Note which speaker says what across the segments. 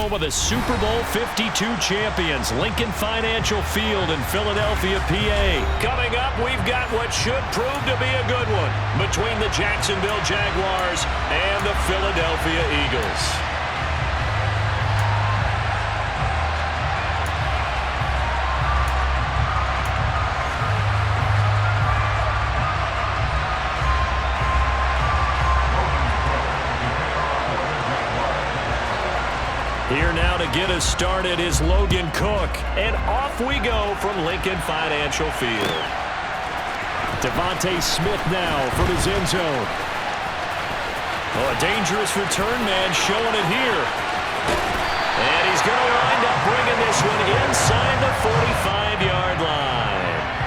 Speaker 1: home of the Super Bowl 52 champions, Lincoln Financial Field in Philadelphia, PA. Coming up, we've got what should prove to be a good one between the Jacksonville Jaguars and the Philadelphia Eagles. Here now to get us started is Logan Cook. And off we go from Lincoln Financial Field. Devontae Smith now from his end zone. Oh, a dangerous return man showing it here. And he's going to wind up bringing this one inside the 45-yard line.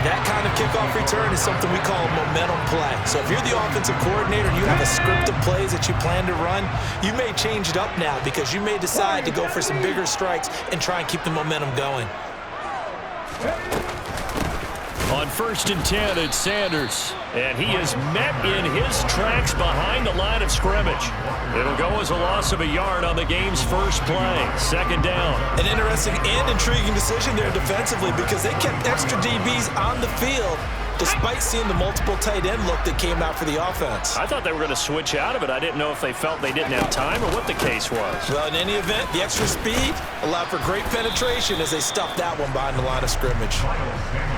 Speaker 2: That kind of kickoff return is something we call a momentum play. So if you're the offensive coordinator and you have a script of plays that you plan to run, you may change it up now because you may decide to go for some bigger strikes and try and keep the momentum going.
Speaker 1: On 1st and 10, it's Sanders. And he is met in his tracks behind the line of scrimmage. It'll go as a loss of a yard on the game's first play. 2nd down.
Speaker 2: An interesting and intriguing decision there defensively because they kept extra DBs on the field despite seeing the multiple tight end look that came out for the offense.
Speaker 1: I thought they were going to switch out of it. I didn't know if they felt they didn't have time or what the case was.
Speaker 2: Well, in any event, the extra speed allowed for great penetration as they stuffed that one behind the line of scrimmage.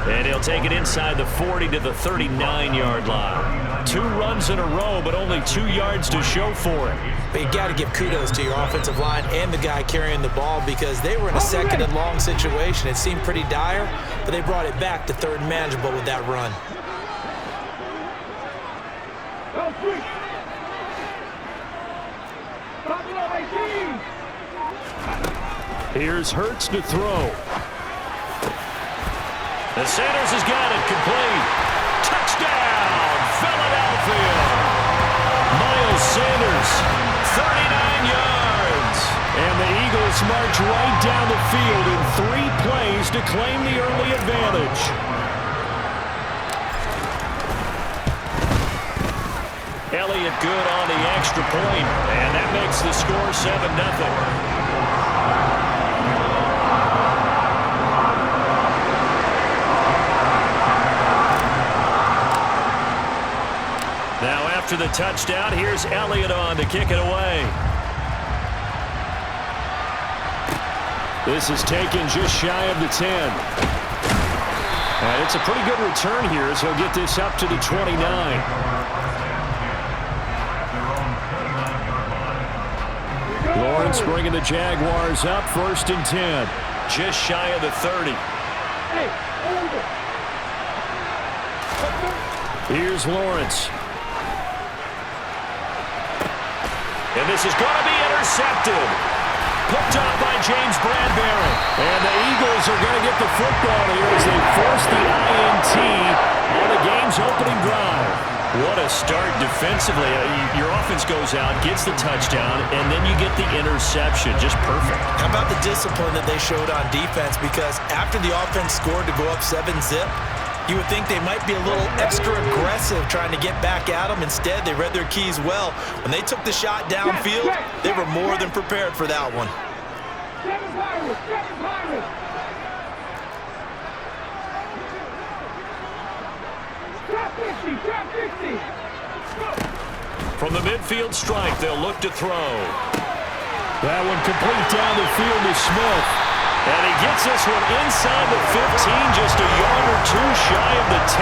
Speaker 1: And he'll take it inside the 40 to the 39-yard line. 2 runs in a row, but only 2 yards to show for it.
Speaker 2: But you got to give kudos to your offensive line and the guy carrying the ball because they were in a 2nd and long situation. It seemed pretty dire, but they brought it back to 3rd and manageable with that run.
Speaker 1: Here's Hurts to throw. And Sanders has got it complete. Touchdown, Philadelphia. Miles Sanders, 39 yards. And the Eagles march right down the field in 3 plays to claim the early advantage. Elliott good on the extra point, and that makes the score 7-0. Now after the touchdown, here's Elliott on to kick it away. This is taken just shy of the 10. And it's a pretty good return here as he'll get this up to the 29. Lawrence bringing the Jaguars up 1st and 10. Just shy of the 30. Here's Lawrence. And this is going to be intercepted. Picked off by James Bradbury. And the Eagles are going to get the football here as they force the INT on the game's opening drive. What a start defensively. Your offense goes out, gets the touchdown, and then you get the interception. Just perfect.
Speaker 2: How about the discipline that they showed on defense? Because after the offense scored to go up 7-zip, you would think they might be a little extra aggressive trying to get back at them. Instead, they read their keys well. When they took the shot downfield, they were more than prepared for that one.
Speaker 1: From the midfield strike, they'll look to throw. That one complete down the field to Smith. And he gets this one inside the 15, just a yard or 2 shy of the 10.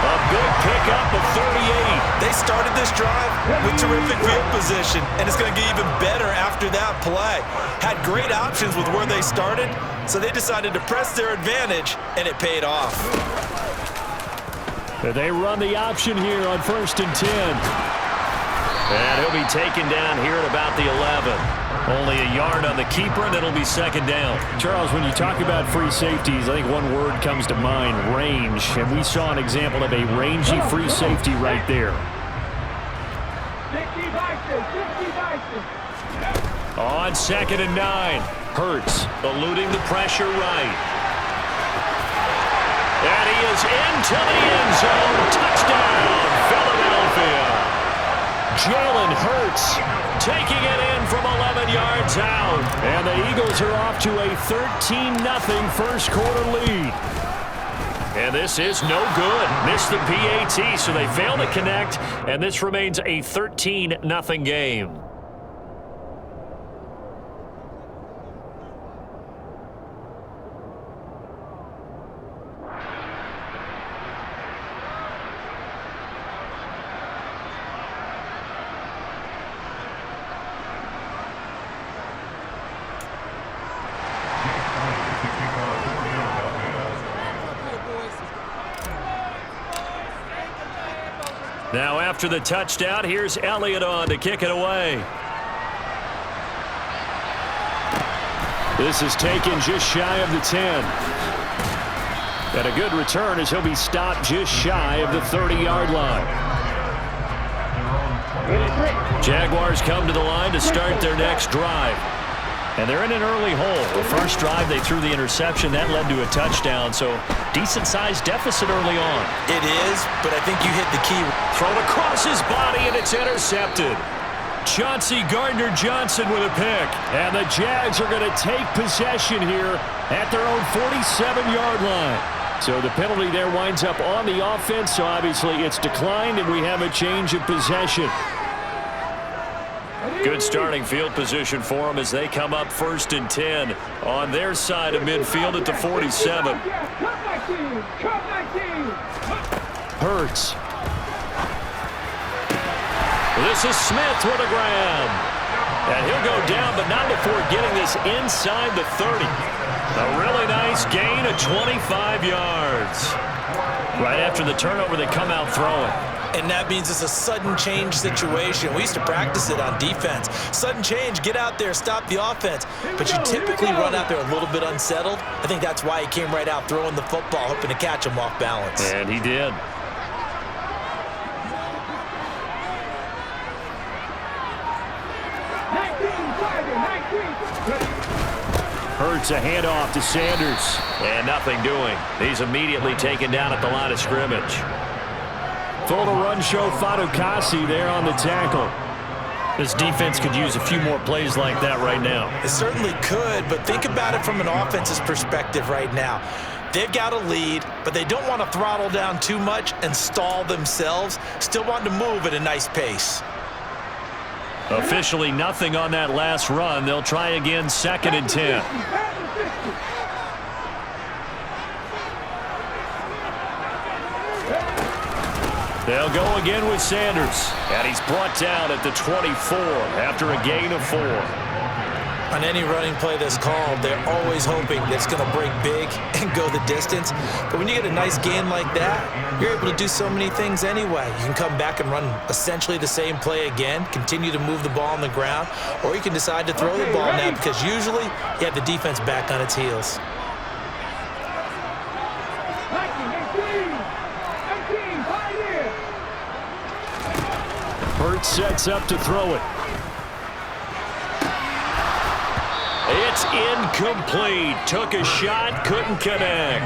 Speaker 1: A big pickup of 38.
Speaker 2: They started this drive with terrific field position, and it's going to get even better after that play. Had great options with where they started, so they decided to press their advantage, and it paid off.
Speaker 1: They run the option here on 1st and 10. And he'll be taken down here at about the 11. Only a yard on the keeper, and it'll be 2nd down. Charles, when you talk about free safeties, I think one word comes to mind, range. And we saw an example of a rangy free safety right there. On 2nd and 9, Hurts eluding the pressure right. And he is into the end zone. Touchdown, Philadelphia. Jalen Hurts taking it in from 11 yards out. And And the Eagles are off to a 13-0 first quarter lead. And this is no good. Missed the PAT, so they fail to connect, and this remains a 13-0 game. Now after the touchdown, here's Elliott on to kick it away. This is taken just shy of the 10. And a good return as he'll be stopped just shy of the 30-yard line. Jaguars come to the line to start their next drive. And they're in an early hole. The first drive, they threw the interception. That led to a touchdown, so decent-sized deficit early on.
Speaker 2: It is, but I think you hit the key.
Speaker 1: Thrown across his body, and it's intercepted. Chauncey Gardner-Johnson with a pick. And the Jags are going to take possession here at their own 47-yard line. So the penalty there winds up on the offense, so obviously it's declined, and we have a change of possession. Good starting field position for them as they come up 1st and 10 on their side of midfield at the 47. Hurts. This is Smith with a grab. And he'll go down, but not before getting this inside the 30. A really nice gain of 25 yards. Right after the turnover, they come out throwing.
Speaker 2: And that means it's a sudden change situation. We used to practice it on defense. Sudden change, get out there, stop the offense. But you typically run out there a little bit unsettled. I think that's why he came right out throwing the football, hoping to catch him off balance.
Speaker 1: And he did. Hurts a handoff to Sanders. And nothing doing. He's immediately taken down at the line of scrimmage. Full to run show Fatukasi there on the tackle. This defense could use a few more plays like that right now.
Speaker 2: It certainly could, but think about it from an offense's perspective right now. They've got a lead, but they don't want to throttle down too much and stall themselves. Still want to move at a nice pace.
Speaker 1: Officially nothing on that last run. They'll try again 2nd and 10. They'll go again with Sanders. And he's brought down at the 24 after a gain of 4.
Speaker 2: On any running play that's called, they're always hoping that it's going to break big and go the distance. But when you get a nice gain like that, you're able to do so many things anyway. You can come back and run essentially the same play again, continue to move the ball on the ground, or you can decide to throw the ball now because usually you have the defense back on its heels.
Speaker 1: Hurts sets up to throw it. It's incomplete. Took a shot, couldn't connect.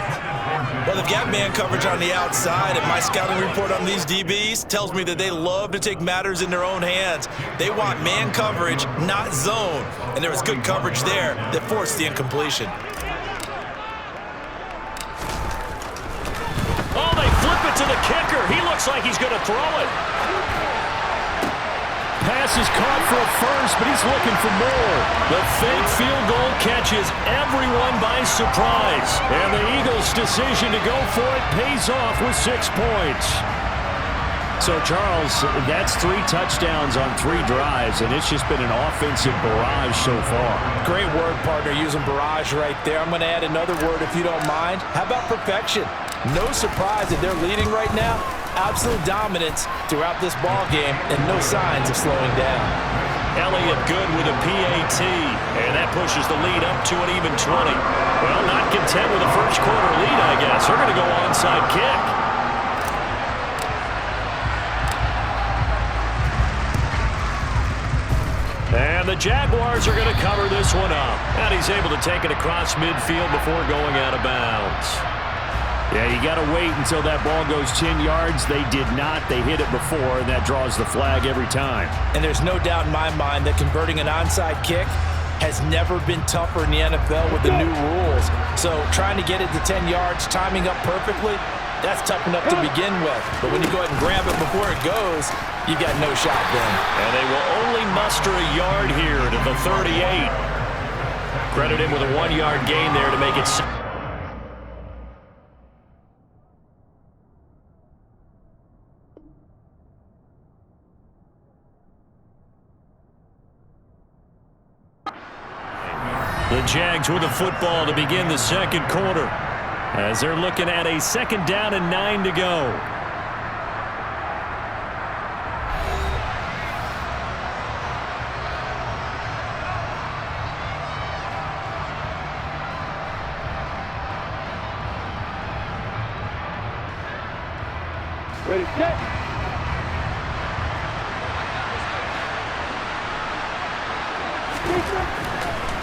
Speaker 2: Well, they've got man coverage on the outside, and my scouting report on these DBs tells me that they love to take matters in their own hands. They want man coverage, not zone. And there was good coverage there that forced the incompletion.
Speaker 1: Oh, they flip it to the kicker. He looks like he's going to throw it. Pass is caught for a first, but he's looking for more. The fake field goal catches everyone by surprise. And the Eagles' decision to go for it pays off with 6 points. So, Charles, that's 3 touchdowns on 3 drives, and it's just been an offensive barrage so far.
Speaker 2: Great word, partner, using barrage right there. I'm going to add another word if you don't mind. How about perfection? No surprise that they're leading right now. Absolute dominance throughout this ball game and no signs of slowing down.
Speaker 1: Elliott good with a PAT, and that pushes the lead up to an even 20. Well, not content with a first quarter lead, I guess. They're going to go onside kick. And the Jaguars are going to cover this one up. And he's able to take it across midfield before going out of bounds. Yeah, you got to wait until that ball goes 10 yards. They did not. They hit it before, and that draws the flag every time.
Speaker 2: And there's no doubt in my mind that converting an onside kick has never been tougher in the NFL with the new rules. So trying to get it to 10 yards, timing up perfectly, that's tough enough to begin with. But when you go ahead and grab it before it goes, you got no shot then.
Speaker 1: And they will only muster a yard here to the 38. Credit him with a 1-yard gain there to make it. The Jags with the football to begin the second quarter as they're looking at a 2nd down and 9 to go.
Speaker 3: Ready, set.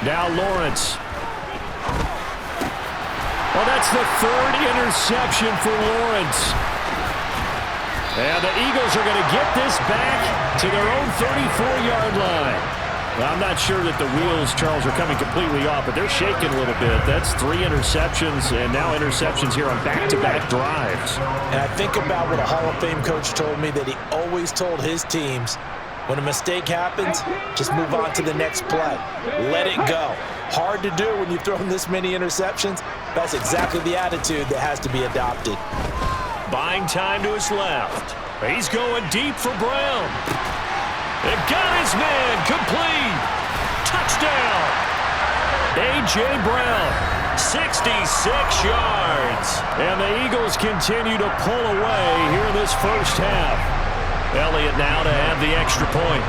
Speaker 1: Now Lawrence. Well, that's the 3rd interception for Lawrence. And the Eagles are going to get this back to their own 34-yard line. Well, I'm not sure that the wheels, Charles, are coming completely off, but they're shaking a little bit. That's 3 interceptions, and now interceptions here on back-to-back drives.
Speaker 2: And I think about what a Hall of Fame coach told me, that he always told his teams, when a mistake happens, just move on to the next play. Let it go. Hard to do when you've thrown this many interceptions. That's exactly the attitude that has to be adopted.
Speaker 1: Buying time to his left. He's going deep for Brown. It got his man complete. Touchdown. A.J. Brown, 66 yards. And the Eagles continue to pull away here in this first half. Elliott now to have the extra point.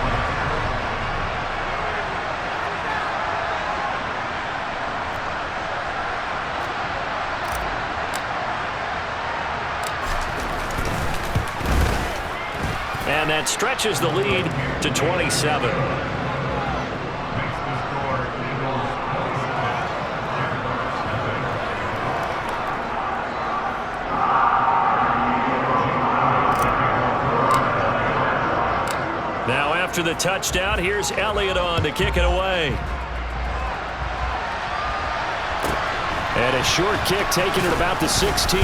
Speaker 1: And that stretches the lead to 27. Now after the touchdown, here's Elliott on to kick it away. And a short kick taken at about the 16.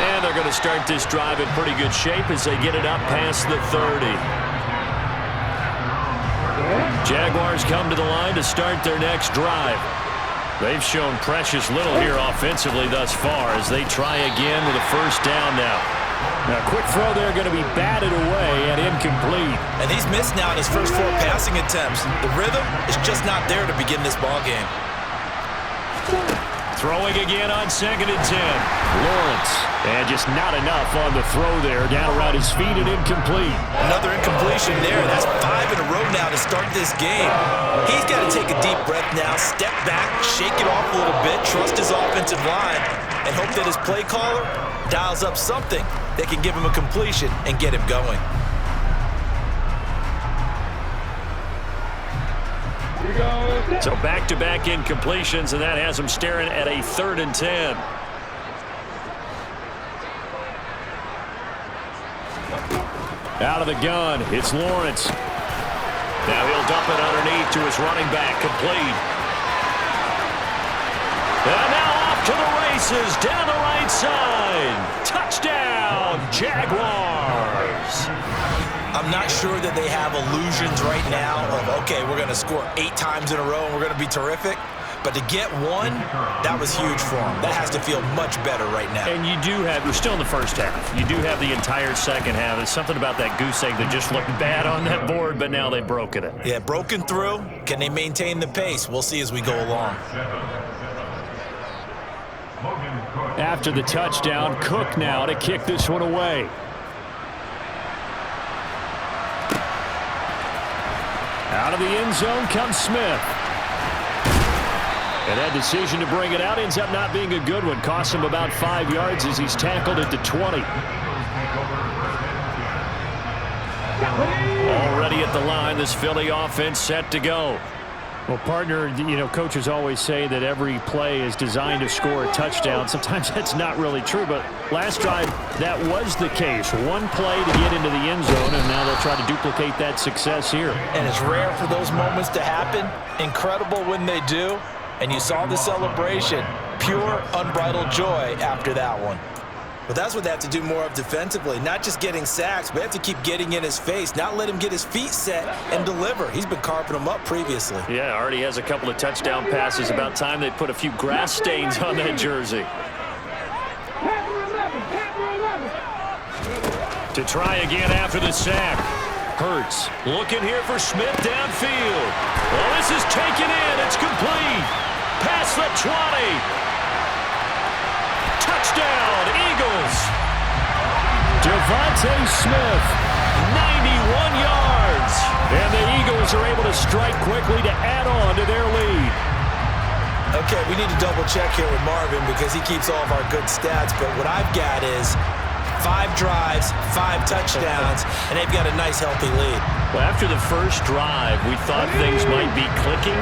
Speaker 1: And they're going to start this drive in pretty good shape as they get it up past the 30. Jaguars come to the line to start their next drive. They've shown precious little here offensively thus far as they try again with a first down now. Now, quick throw there going to be batted away and incomplete.
Speaker 2: And he's missed now in his first 4 passing attempts. The rhythm is just not there to begin this ball game.
Speaker 1: Throwing again on 2nd and 10. Lawrence. And just not enough on the throw there. Down around his feet and incomplete.
Speaker 2: Another incompletion there. That's 5 in a row now to start this game. He's got to take a deep breath now, step back, shake it off a little bit, trust his offensive line, and hope that his play caller dials up something that can give him a completion and get him going.
Speaker 1: So back-to-back incompletions, and that has them staring at a 3rd and 10. Out of the gun, it's Lawrence. Now he'll dump it underneath to his running back, complete. And now off to the races, down the right side. Touchdown, Jaguars.
Speaker 2: I'm not sure that they have illusions right now of, okay, we're going to score 8 times in a row and we're going to be terrific. But to get one, that was huge for them. That has to feel much better right now.
Speaker 1: And you do have, you're still in the first half. You do have the entire second half. There's something about that goose egg that just looked bad on that board, but now they've broken it.
Speaker 2: Yeah, broken through. Can they maintain the pace? We'll see as we go along.
Speaker 1: After the touchdown, Cook now to kick this one away. Out of the end zone comes Smith. And that decision to bring it out ends up not being a good one. Costs him about 5 yards as he's tackled at the 20. Already at the line, this Philly offense set to go. Well, partner, you know, coaches always say that every play is designed to score a touchdown. Sometimes that's not really true, but last drive, that was the case. One play to get into the end zone, and now they'll try to duplicate that success here.
Speaker 2: And it's rare for those moments to happen. Incredible when they do. And you saw the celebration. Pure, unbridled joy after that one. But that's what they have to do more of defensively. Not just getting sacks, but they have to keep getting in his face, not let him get his feet set and deliver. He's been carping them up previously.
Speaker 1: Yeah, already has a couple of touchdown passes. About time they put a few grass stains on that jersey. To try again after the sack. Hurts looking here for Smith downfield. Well, this is taken in. It's complete. Past the 20. Touchdown, Eagles. Devontae Smith, 91 yards. And the Eagles are able to strike quickly to add on to their lead.
Speaker 2: Okay, we need to double check here with Marvin because he keeps all of our good stats. But what I've got is 5 drives, 5 touchdowns, and they've got a nice, healthy lead.
Speaker 1: Well, after the first drive, we thought things might be clicking.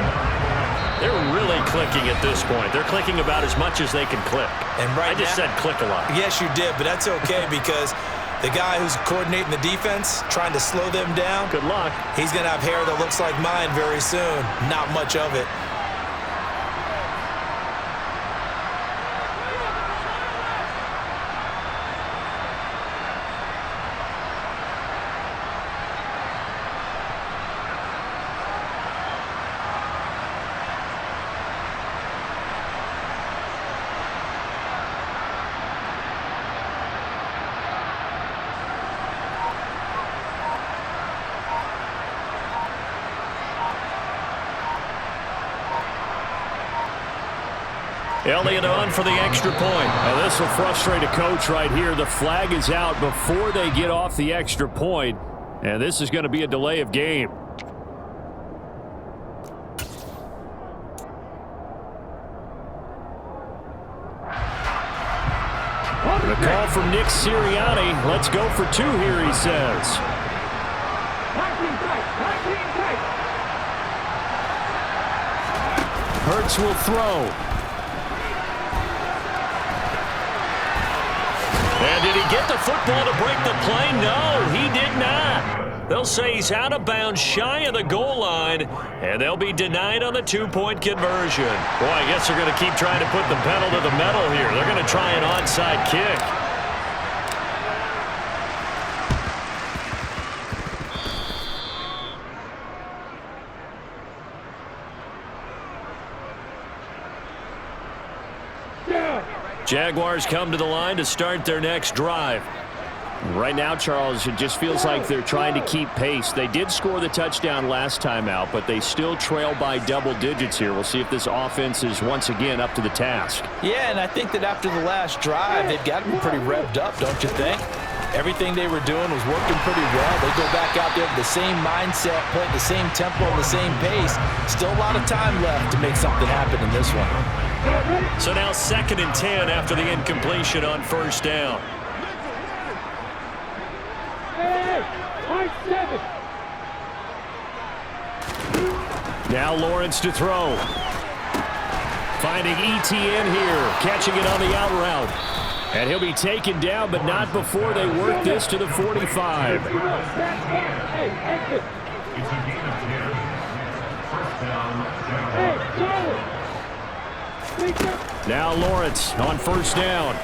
Speaker 1: They're really clicking at this point. They're clicking about as much as they can click.
Speaker 2: And
Speaker 1: I just said click a lot.
Speaker 2: Yes, you did, but that's okay because the guy who's coordinating the defense, trying to slow them down,
Speaker 1: good luck.
Speaker 2: He's going to have hair that looks like mine very soon. Not much of it.
Speaker 1: Elliott on for the extra point. Now this will frustrate a coach right here. The flag is out before they get off the extra point, and this is going to be a delay of game. The call from Nick Sirianni. Let's go for 2 here, he says. Hurts will throw. And did he get the football to break the play? No, he did not. They'll say he's out of bounds shy of the goal line, and they'll be denied on the 2-point conversion. Boy, I guess they're going to keep trying to put the pedal to the metal here. They're going to try an onside kick. Jaguars come to the line to start their next drive. Right now, Charles, it just feels like they're trying to keep pace. They did score the touchdown last time out, but they still trail by double digits here. We'll see if this offense is once again up to the task.
Speaker 2: Yeah, and I think that after the last drive, they've got to be pretty revved up, don't you think? Everything they were doing was working pretty well. They go back out there with the same mindset, play at the same tempo, and the same pace. Still a lot of time left to make something happen in this one.
Speaker 1: So now 2nd and 10 after the incompletion on first down. Now Lawrence to throw. Finding ETN here, catching it on the out route. And he'll be taken down, but not before they work this to the 45. Now Lawrence on first down.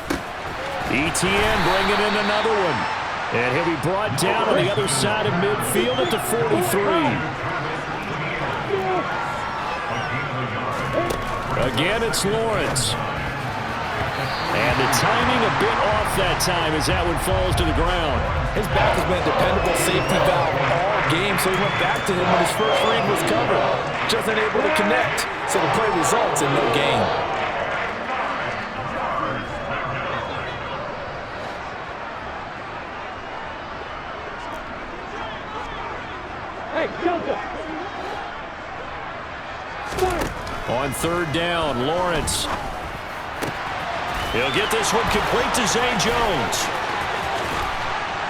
Speaker 1: ETN bringing in another one. And he'll be brought down on the other side of midfield at the 43. Again, it's Lawrence. And the timing a bit off that time as that one falls to the ground.
Speaker 2: His back has been a dependable safety valve all game, so he went back to him when his first read was covered. Just unable to connect, so the play results in no gain.
Speaker 1: On third down, Lawrence. He'll get this one complete to Zay Jones.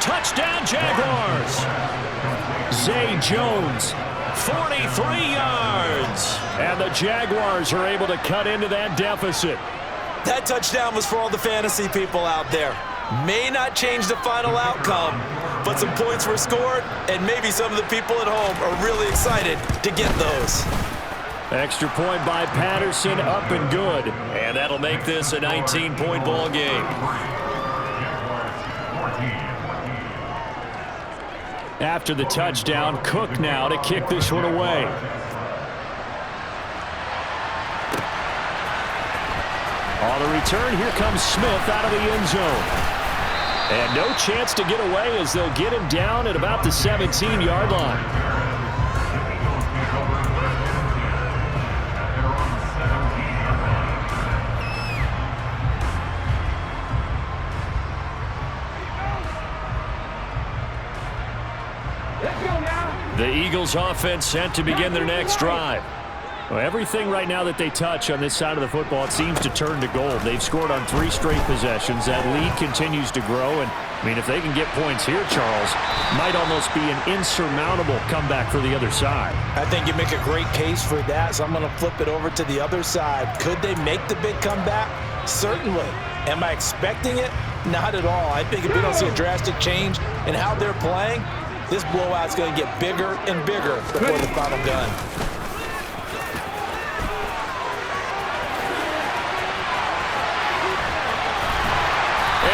Speaker 1: Touchdown, Jaguars. Zay Jones, 43 yards. And the Jaguars are able to cut into that deficit.
Speaker 2: That touchdown was for all the fantasy people out there. May not change the final outcome, but some points were scored, and maybe some of the people at home are really excited to get those.
Speaker 1: Extra point by Patterson, up and good. And that'll make this a 19-point ball game. After the touchdown, Cook now to kick this one away. On the return, here comes Smith out of the end zone. And no chance to get away as they'll get him down at about the 17-yard line. The Eagles offense set to begin their next drive. Well, everything right now that they touch on this side of the football, it seems to turn to gold. They've scored on 3 straight possessions. That lead continues to grow. And, I mean, if they can get points here, Charles, might almost be an insurmountable comeback for the other side.
Speaker 2: I think you make a great case for that, so I'm going to flip it over to the other side. Could they make the big comeback? Certainly. Am I expecting it? Not at all. I think if we don't see a drastic change in how they're playing, this blowout's going to get bigger and bigger before the final gun.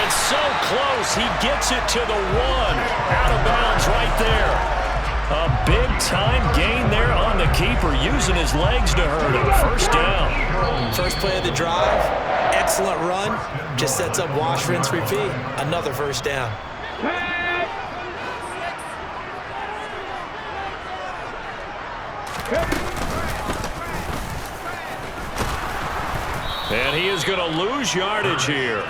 Speaker 1: It's so close. He gets it to the 1. Out of bounds right there. A big-time gain there on the keeper, using his legs to hurt him. First down.
Speaker 2: First play of the drive. Excellent run. Just sets up wash, rinse, repeat. Another first down.
Speaker 1: And he is going to lose yardage here.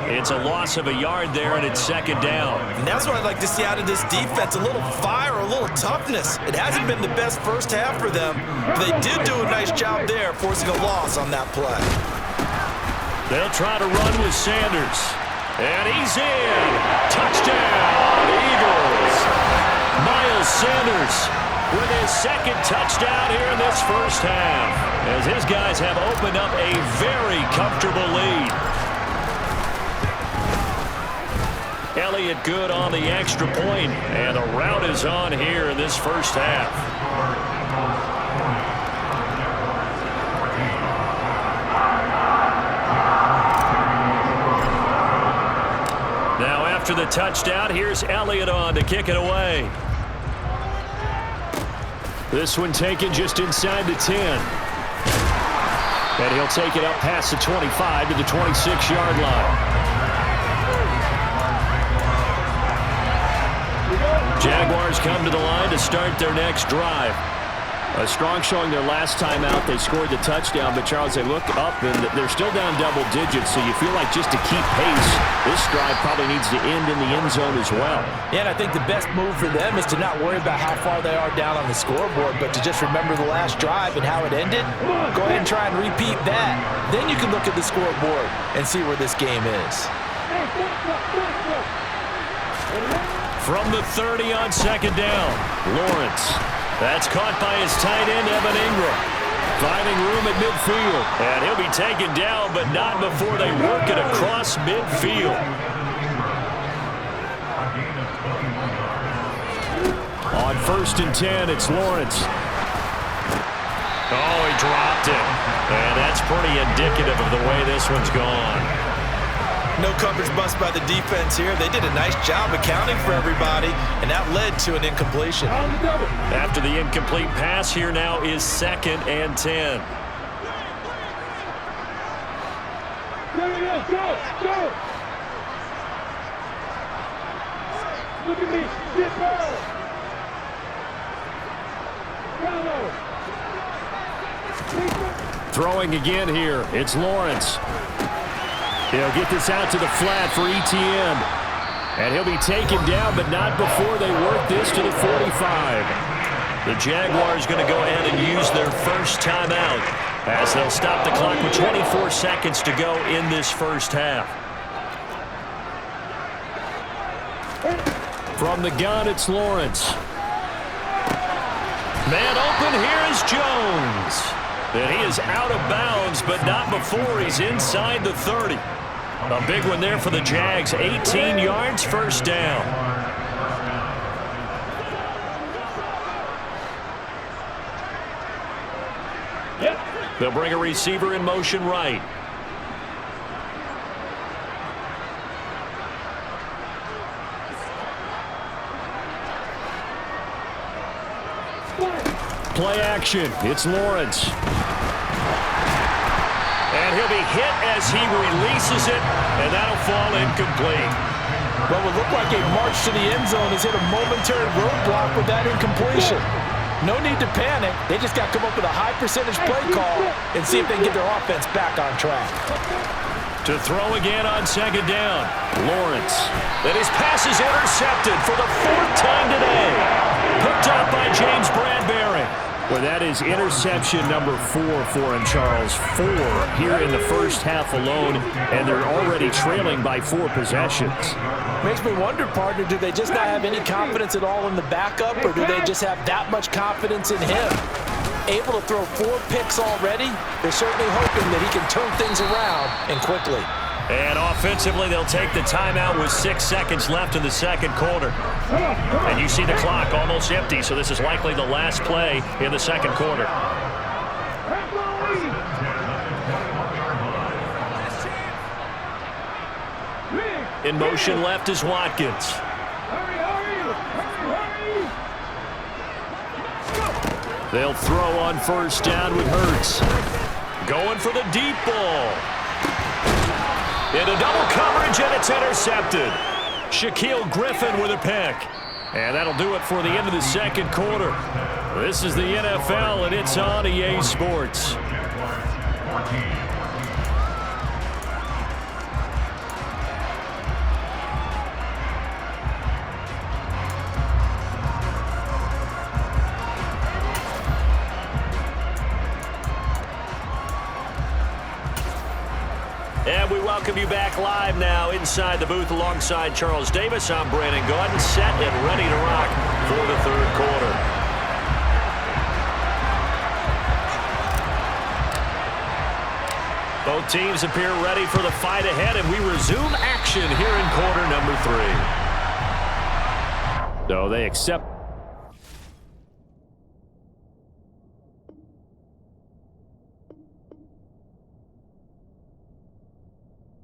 Speaker 1: It's a loss of a yard there, and it's second down.
Speaker 2: And that's what I'd like to see out of this defense, a little fire, a little toughness. It hasn't been the best first half for them, but they did do a nice job there, forcing a loss on that play.
Speaker 1: They'll try to run with Sanders. And he's in. Touchdown, Eagles. Miles Sanders with his second touchdown here in this first half, as his guys have opened up a very comfortable lead. Elliott good on the extra point, and the rout is on here in this first half. Now after the touchdown, here's Elliott on to kick it away. This one taken just inside the 10. And he'll take it up past the 25 to the 26-yard line. Jaguars come to the line to start their next drive. A strong showing their last time out. They scored the touchdown, but Charles, they look up and they're still down double digits, so you feel like just to keep pace, this drive probably needs to end in the end zone as well.
Speaker 2: Yeah, and I think the best move for them is to not worry about how far they are down on the scoreboard, but to just remember the last drive and how it ended. Go ahead and try and repeat that. Then you can look at the scoreboard and see where this game is.
Speaker 1: From the 30 on second down, Lawrence. That's caught by his tight end, Evan Ingram. Finding room at midfield. And he'll be taken down, but not before they work it across midfield. On 1st and 10, it's Lawrence. Oh, he dropped it. And that's pretty indicative of the way this one's gone.
Speaker 2: No coverage bust by the defense here. They did a nice job accounting for everybody, and that led to an incompletion.
Speaker 1: After the incomplete pass, here now is 2nd and 10.
Speaker 3: Go! Look at me. Get ball. Bravo.
Speaker 1: Throwing again here. It's Lawrence. He'll get this out to the flat for Etienne. And he'll be taken down, but not before they work this to the 45. The Jaguars going to go ahead and use their first timeout as they'll stop the clock with 24 seconds to go in this first half. From the gun, it's Lawrence. Man open, here is Jones. And he is out of bounds, but not before he's inside the 30. A big one there for the Jags. 18 yards, first down. They'll bring a receiver in motion right. Play action. It's Lawrence. And he'll be hit as he releases it, and that'll fall incomplete.
Speaker 2: What would look like a march to the end zone has hit a momentary roadblock with that incompletion. No need to panic. They just got to come up with a high percentage play call and see if they can get their offense back on track.
Speaker 1: To throw again on second down. Lawrence. And his pass is intercepted for the 4th time today. Picked up by James Bradbury. Well, that is interception number 4 for him, Charles. 4 here in the first half alone, and they're already trailing by 4 possessions.
Speaker 2: Makes me wonder, partner, do they just not have any confidence at all in the backup, or do they just have that much confidence in him? Able to throw 4 picks already, they're certainly hoping that he can turn things around and quickly.
Speaker 1: And offensively, they'll take the timeout with 6 seconds left in the second quarter. And you see the clock almost empty, so this is likely the last play in the second quarter. In motion left is Watkins. They'll throw on first down with Hurts. Going for the deep ball. Into double coverage, and it's intercepted. Shaquille Griffin with a pick. And that'll do it for the end of the second quarter. This is the NFL, and it's on EA Sports. And we welcome you back live now inside the booth alongside Charles Davis. I'm Brandon Gordon, set and ready to rock for the third quarter. Both teams appear ready for the fight ahead, and we resume action here in quarter number 3. So they accept